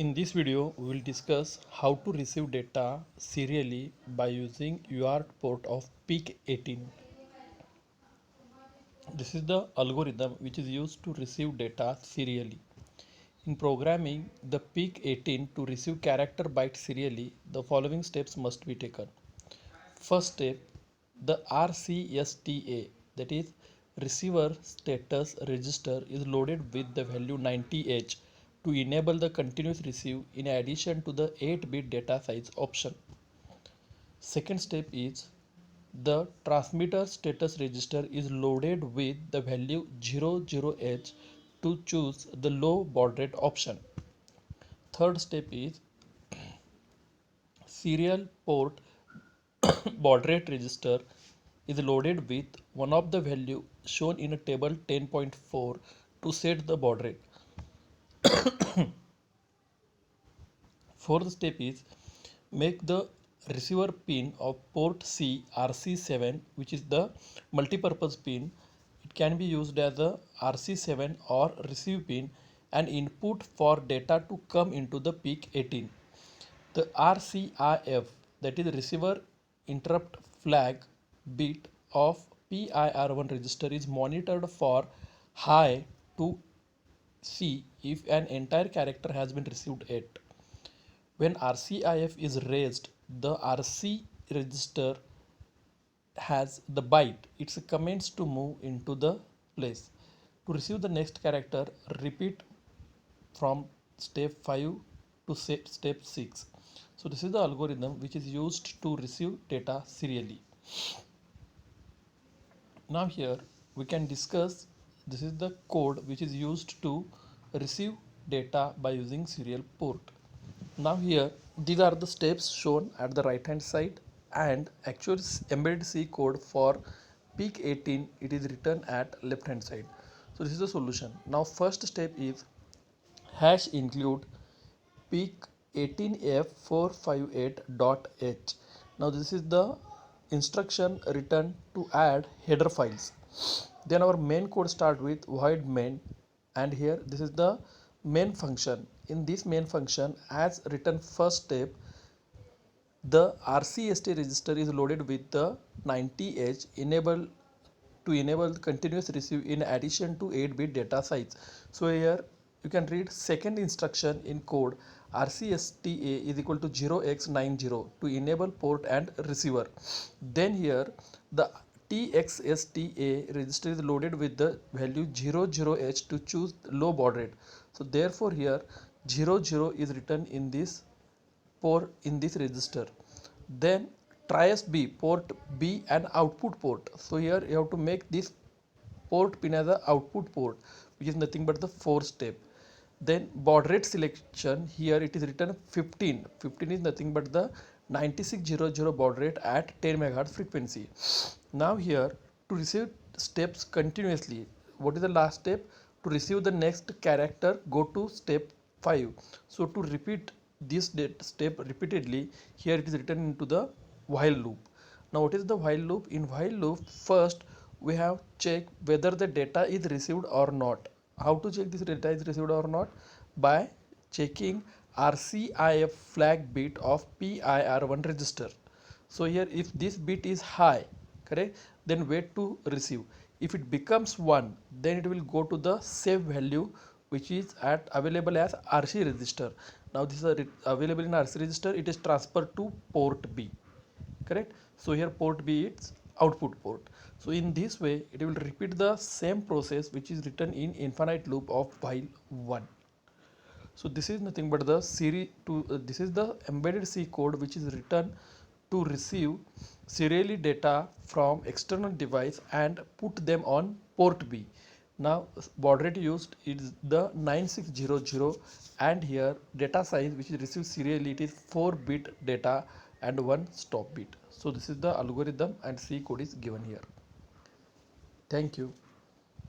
In this video, we will discuss how to receive data serially by using UART port of PIC 18. This is the algorithm which is used to receive data serially. In programming the PIC 18 to receive character byte serially, the following steps must be taken. First step, the RCSTA, that is receiver status register, is loaded with the value 90H to enable the continuous receive in addition to the 8-bit data size option. Second step is the transmitter status register is loaded with the value 00H to choose the low baud rate option. Third step is serial port baud rate register is loaded with one of the value shown in a table 10.4 to set the baud rate. Fourth step is make the receiver pin of port C RC7, which is the multi-purpose pin. It can be used as a RC7 or receive pin and input for data to come into the PIC 18. The RCIF, that is receiver interrupt flag bit of PIR1 register, is monitored for high to see if an entire character has been received yet. When RCIF is raised, the RC register has the byte. It's commenced to move into the place. To receive the next character, repeat from step 5 to step 6. So this is the algorithm which is used to receive data serially. Now here we can discuss, this is the code which is used to receive data by using serial port. Now here these are the steps shown at the right hand side, and actual embedded C code for PIC 18 it is written at left hand side. So this is the solution. Now first step is hash include PIC 18F458.h. Now this is the instruction written to add header files. Then our main code start with void main, and here this is the main function. In this main function, as written first step, the RCST register is loaded with the 90H to enable continuous receive in addition to 8-bit data size. So here you can read second instruction in code RCSTA is equal to 0x90 to enable port and receiver. Then here the TXSTA register is loaded with the value 00H to choose low baud rate. So therefore here 00 is written in this port in this register. Then trias B, port B and output port. So here you have to make this port pin as a output port, which is nothing but the fourth step. Then baud rate selection, here it is written 15. 15 is nothing but the 9600 baud rate at 10 MHz frequency. Now here to receive steps continuously, what is the last step? To receive the next character, go to step 5. So to repeat this step repeatedly, here it is written into the while loop. Now what is the while loop? In while loop, first we have check whether the data is received or not. How to check this data is received or not? By checking RCIF flag bit of PIR1 register. So here if this bit is high, correct, then wait to receive. If it becomes 1, then it will go to the save value which is available as RC register. Now this is available in RC register, it is transferred to port B, correct. So here port B is output port. So in this way it will repeat the same process which is written in infinite loop of while 1. So this is nothing but the this is the embedded C code which is written to receive serially data from external device and put them on port B. Now baud rate used is the 9600, and here data size which is received serially, it is 4-bit data and 1 stop bit. So this is the algorithm and C code is given here. Thank you.